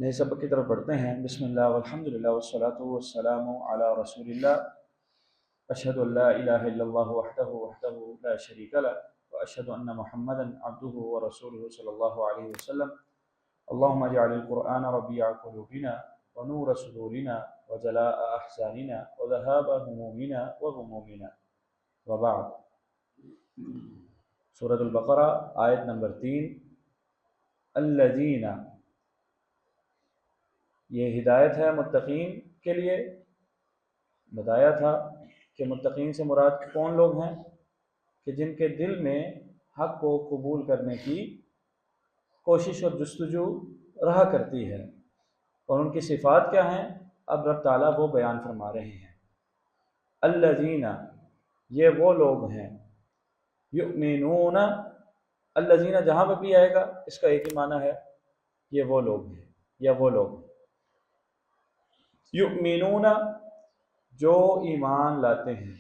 نئے سبق کی طرف بڑھتے ہیں۔ بسم اللہ والحمدللہ والصلاۃ والسلام علی رسول اللہ، اشہد ان لا الہ الا اللہ وحدہ لا شریک لہ واشہد ان محمدا عبدہ ورسولہ صلی اللہ علیہ وسلم۔ اللہم اجعل القرآن ربیع قلوبنا ونور صدورنا وجلاء احزاننا وذہاب ہمومنا وغمومنا، وبعد۔ سورۃ البقرہ آیت نمبر 3۔ الذین، یہ ہدایت ہے متقین کے لیے۔ بتایا تھا کہ متقین سے مراد کون لوگ ہیں؟ کہ جن کے دل میں حق کو قبول کرنے کی کوشش اور جستجو رہا کرتی ہے، اور ان کی صفات کیا ہیں اب رب تعالیٰ وہ بیان فرما رہے ہیں۔ الذین، یہ وہ لوگ ہیں، یؤمنون، الذین جہاں پہ بھی آئے گا اس کا ایک ہی معنی ہے، یہ وہ لوگ ہیں یا وہ لوگ ہیں۔ یؤمنون، جو ایمان لاتے ہیں۔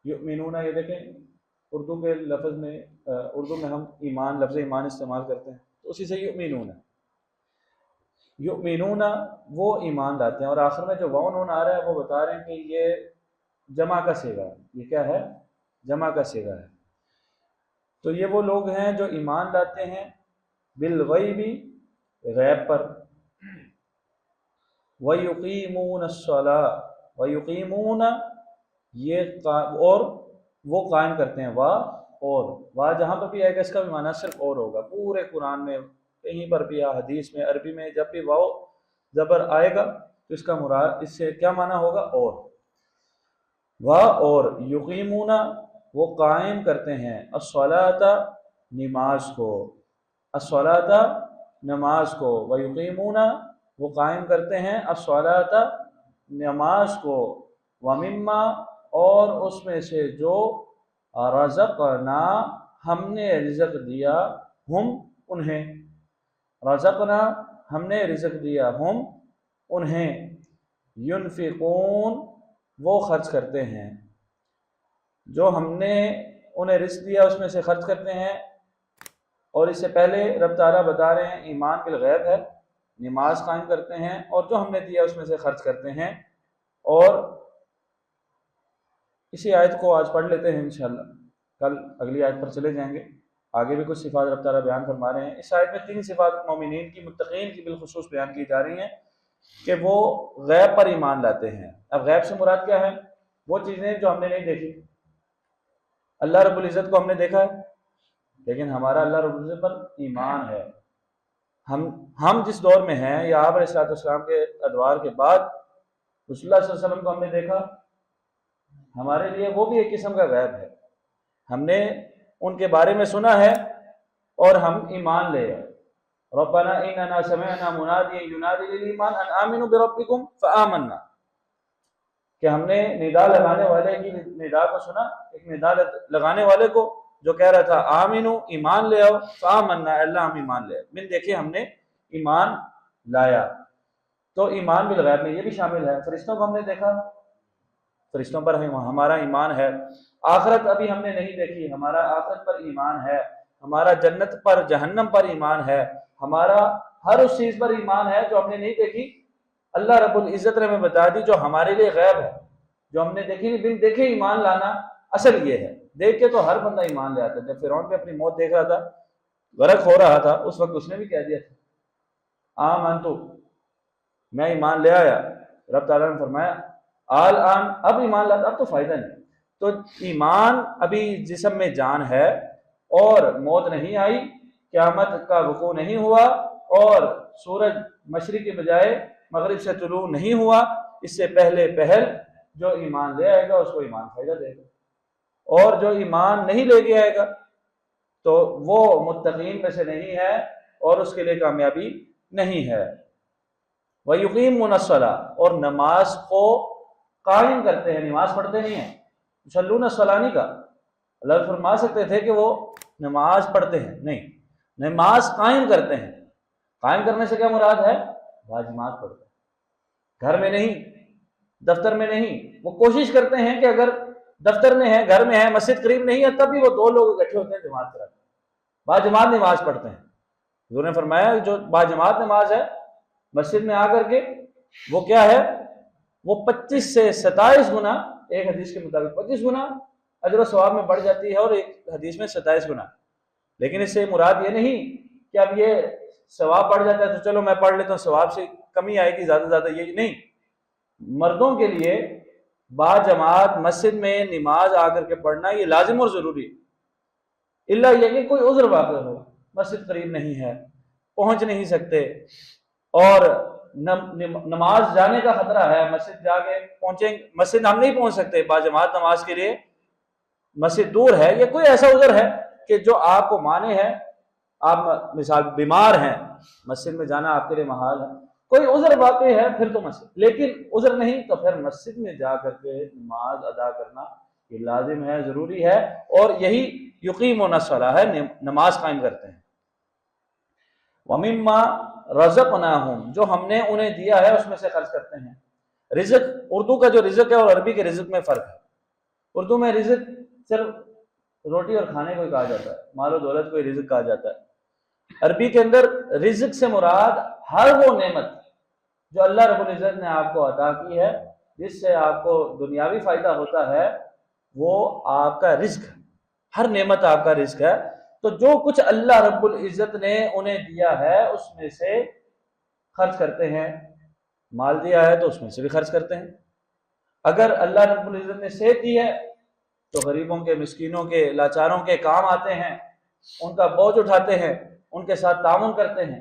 یؤمنون، یہ دیکھیں اردو کے لفظ میں، اردو میں ہم ایمان، لفظ ایمان استعمال کرتے ہیں تو اسی سے یؤمنون۔ یؤمنون، وہ ایمان لاتے ہیں، اور آخر میں جو واو نون آ رہا ہے وہ بتا رہے ہیں کہ یہ جمع کا صیغہ ہے۔ یہ کیا ہے؟ جمع کا صیغہ ہے۔ تو یہ وہ لوگ ہیں جو ایمان لاتے ہیں بالغیب، غیب پر، وَيُقِيمُونَ الصَّلَاةَ، وَيُقِيمُونَ، یہ اور وہ قائم کرتے ہیں، اور جہاں پر بھی آئے گا اس کا بھی معنی صرف اور ہوگا۔ پورے قرآن میں کہیں پر بھی، حدیث میں، عربی میں جب بھی واو زبر آئے گا تو اس کا مراد، اس سے کیا معنی ہوگا؟ اور یقیمون، وہ قائم کرتے ہیں، الصلاۃ، نماز کو، الصلاۃ، نماز کو، ویقیمون، وہ قائم کرتے ہیں، الصلاۃ، نماز کو، ومما، اور اس میں سے جو رزقنا، ہم نے رزق دیا، ہم، انہیں، رزقنا، ہم نے رزق دیا، ہم، انہیں، ینفقون، وہ خرچ کرتے ہیں، جو ہم نے انہیں رزق دیا اس میں سے خرچ کرتے ہیں۔ اور اس سے پہلے رب تعالیٰ بتا رہے ہیں ایمان بالغیب ہے، نماز قائم کرتے ہیں، اور جو ہم نے دیا اس میں سے خرچ کرتے ہیں۔ اور اسی آیت کو آج پڑھ لیتے ہیں انشاءاللہ، کل اگلی آیت پر چلے جائیں گے۔ آگے بھی کچھ صفات رب تعالیٰ بیان فرما رہے ہیں۔ اس آیت میں 3 صفات مومنین کی، متقین کی بالخصوص بیان کی جا رہی ہیں کہ وہ غیب پر ایمان لاتے ہیں۔ اب غیب سے مراد کیا ہے؟ وہ چیزیں جو ہم نے نہیں دیکھی۔ اللہ رب العزت کو ہم نے دیکھا ہے، لیکن ہمارا اللہ رب العزت پر ایمان ہے۔ ہم جس دور میں ہیں، یا آپ علیہ السلام کے ادوار کے بعد رسول اللہ صلی اللہ علیہ وسلم کو ہم نے دیکھا، ہمارے لیے وہ بھی ایک قسم کا غیب ہے۔ ہم نے ان کے بارے میں سنا ہے اور ہم ایمان لے آئے۔ ربنا اننا سمعنا منادیا ینادی للایمان ان آمنوا بربکم فآمنا، کہ ہم نے ندا لگانے والے کی ندا کو سنا، ایک ندا لگانے والے کو جو کہہ رہا تھا آمنو، ایمان لے آؤ، فآمنا، اللہ ہم ایمان لے آئے، من دیکھیں ہم نے ایمان لایا۔ تو ایمان بالغیب میں یہ بھی شامل ہے۔ فرشتوں کو ہم نے دیکھا، فرشتوں پر ہمارا ایمان ہے۔ آخرت ابھی ہم نے نہیں دیکھی، ہمارا آخرت پر ایمان ہے۔ ہمارا جنت پر، جہنم پر ایمان ہے۔ ہمارا ہر اس چیز پر ایمان ہے جو ہم نے نہیں دیکھی، اللہ رب العزت نے ہمیں بتا دی، جو ہمارے لیے غیب ہے، جو ہم نے دیکھی نہیں۔ بن دیکھے ایمان لانا اصل یہ ہے۔ دیکھ کے تو ہر بندہ ایمان لے آتا ہے۔ جب فرعون پہ اپنی موت دیکھ رہا تھا، غرق ہو رہا تھا، اس وقت اس نے بھی کہہ دیا تھا آمنتو، میں ایمان لے آیا۔ رب تعالیٰ نے فرمایا الآن، اب ایمان لاتا، اب تو فائدہ نہیں۔ تو ایمان، ابھی جسم میں جان ہے اور موت نہیں آئی، قیامت کا وقوع نہیں ہوا، اور سورج مشرق کے بجائے مغرب سے طلوع نہیں ہوا، اس سے پہلے پہل جو ایمان لے آئے گا اس کو ایمان فائدہ دے گا، اور جو ایمان نہیں لے کے آئے گا تو وہ متقین میں سے نہیں ہے اور اس کے لیے کامیابی نہیں ہے۔ وَيُقِيمُونَ الصَّلَاةَ، اور نماز کو قائم کرتے ہیں، نماز پڑھتے نہیں ہیں۔ يُصَلُّونَ الصَّلَاةَ نہیں کہا، اللہ فرما سکتے تھے کہ وہ نماز پڑھتے ہیں، نہیں، نماز قائم کرتے ہیں۔ قائم کرنے سے کیا مراد ہے؟ باجماعت پڑھتے ہیں، گھر میں نہیں، دفتر میں نہیں۔ وہ کوشش کرتے ہیں کہ اگر دفتر میں ہے، گھر میں ہے، مسجد قریب نہیں ہے، تب بھی وہ 2 لوگ اکٹھے ہوتے ہیں، جماعت کراتے ہیں، باجماعت نماز پڑھتے ہیں۔ حضور نے فرمایا جو باجماعت نماز ہے، مسجد میں آ کر کے وہ کیا ہے، وہ 25 سے 27 گنا، ایک حدیث کے مطابق 25 گنا اجر و ثواب میں بڑھ جاتی ہے، اور ایک حدیث میں 27 گنا۔ لیکن اس سے مراد یہ نہیں کہ اب یہ ثواب بڑھ جاتا ہے تو چلو میں پڑھ لیتا ہوں، ثواب سے کمی آئے گی زیادہ سے زیادہ، یہ نہیں۔ مردوں کے لیے با جماعت مسجد میں نماز آ کر کے پڑھنا یہ لازم اور ضروری ہے، اللہ یہ کہ کوئی عذر واقع ہو، مسجد قریب نہیں ہے، پہنچ نہیں سکتے، اور نماز جانے کا خطرہ ہے، مسجد جا کے پہنچیں، مسجد ہم نہیں پہنچ سکتے با جماعت نماز کے لیے، مسجد دور ہے، یہ کوئی ایسا عذر ہے کہ جو آپ کو مانے ہے، آپ مثال بیمار ہیں، مسجد میں جانا آپ کے لیے محال ہے، کوئی عذر واقع ہے پھر تو مسجد، لیکن عذر نہیں تو پھر مسجد میں جا کر کے نماز ادا کرنا یہ لازم ہے، ضروری ہے، اور یہی یقیمون الصلاۃ ہے، نماز قائم کرتے ہیں۔ وَمِمَّا رَزَقْنَاهُمْ، جو ہم نے انہیں دیا ہے اس میں سے خرچ کرتے ہیں۔ رزق، اردو کا جو رزق ہے اور عربی کے رزق میں فرق ہے۔ اردو میں رزق صرف روٹی اور کھانے کو ہی کہا جاتا ہے، مال و دولت کو ہی رزق کہا جاتا ہے۔ عربی کے اندر رزق سے مراد ہر وہ نعمت جو اللہ رب العزت نے آپ کو عطا کی ہے، جس سے آپ کو دنیاوی فائدہ ہوتا ہے، وہ آپ کا رزق ہے، ہر نعمت آپ کا رزق ہے۔ تو جو کچھ اللہ رب العزت نے انہیں دیا ہے اس میں سے خرچ کرتے ہیں، مال دیا ہے تو اس میں سے بھی خرچ کرتے ہیں۔ اگر اللہ رب العزت نے صحت دی ہے تو غریبوں کے، مسکینوں کے، لاچاروں کے کام آتے ہیں، ان کا بوجھ اٹھاتے ہیں، ان کے ساتھ تعاون کرتے ہیں۔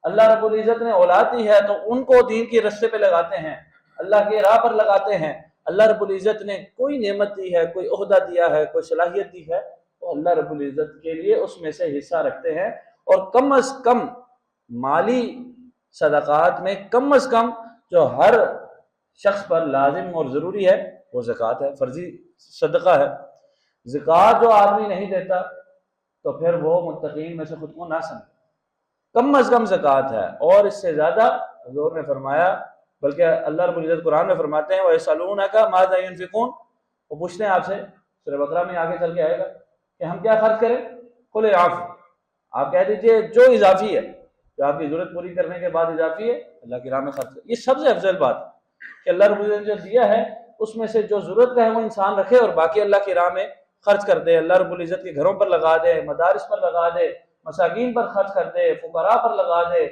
اللہ رب العزت نے اولاد دی ہے تو ان کو دین کی رستے پہ لگاتے ہیں، اللہ کی راہ پر لگاتے ہیں۔ اللہ رب العزت نے کوئی نعمت دی ہے، کوئی عہدہ دیا ہے، کوئی صلاحیت دی ہے تو اللہ رب العزت کے لیے اس میں سے حصہ رکھتے ہیں، اور کم از کم مالی صدقات میں کم از کم جو ہر شخص پر لازم اور ضروری ہے وہ زکوٰۃ ہے، فرضی صدقہ ہے۔ زکوٰۃ جو آدمی نہیں دیتا تو پھر وہ متقین میں سے خود کو نہ سمجھے، کم از کم زکوٰۃ ہے، اور اس سے زیادہ حضور نے فرمایا، بلکہ اللہ رب العزت قرآن میں فرماتے ہیں وَيَسْأَلُونَكَ مَاذَا يُنْفِقُونَ، وہ پوچھتے ہیں آپ سے، سورہ بقرہ میں آگے چل کے آئے گا کہ ہم کیا خرچ کریں، قُلِ الْعَفْوَ، آپ کہہ دیجئے جو اضافی ہے، جو آپ کی ضرورت پوری کرنے کے بعد اضافی ہے اللہ کی راہ میں خرچ کریں۔ یہ سب سے افضل بات ہے کہ اللہ رب العزت نے جو دیا ہے اس میں سے جو ضرورت کا ہے وہ انسان رکھے اور باقی اللہ کی راہ میں خرچ کر دے، اللہ رب العزت کے گھروں پر لگا دے، مدارس پر لگا دے، مساکین پر خرچ کر دے، فقراء پر لگا دے،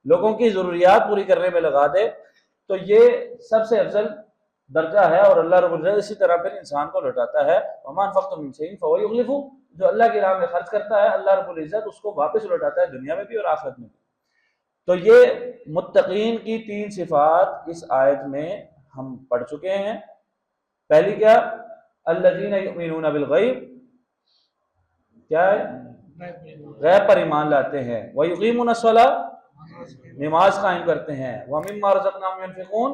لوگوں کی ضروریات پوری کرنے میں لگا دے، تو یہ سب سے افضل درجہ ہے، اور اللہ رب العزت اسی طرح پھر انسان کو لوٹاتا ہے۔ وَمَا أَنفَقْتُم مِّن شَيْءٍ فَهُوَ يُخْلِفُهُ، جو اللہ کی راہ میں خرچ کرتا ہے اللہ رب العزت اس کو واپس لوٹاتا ہے، دنیا میں بھی اور آخرت میں بھی۔ تو یہ متقین کی 3 صفات اس آیت میں ہم پڑھ چکے ہیں۔ پہلی کیا؟ الذین یؤمنون بالغیب، کیا ہے؟ غیب پر ایمان لاتے ہیں، ویقیمون الصلاۃ، نماز قائم کرتے ہیں، ومما رزقناہم ینفقون،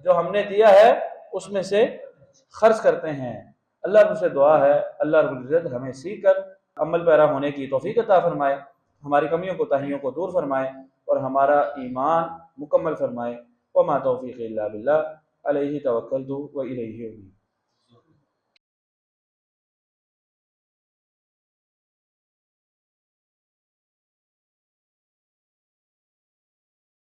جو ہم نے دیا ہے اس میں سے خرچ کرتے ہیں۔ اللہ رب سے دعا ہے اللہ رب العزت ہمیں سیکھ کر عمل پیرا ہونے کی توفیق عطا فرمائے، ہماری کمیوں کو تاہیوں کو دور فرمائے، اور ہمارا ایمان مکمل فرمائے۔ وما توفیق الا باللہ، علیہ توکلت و الیہ انیب۔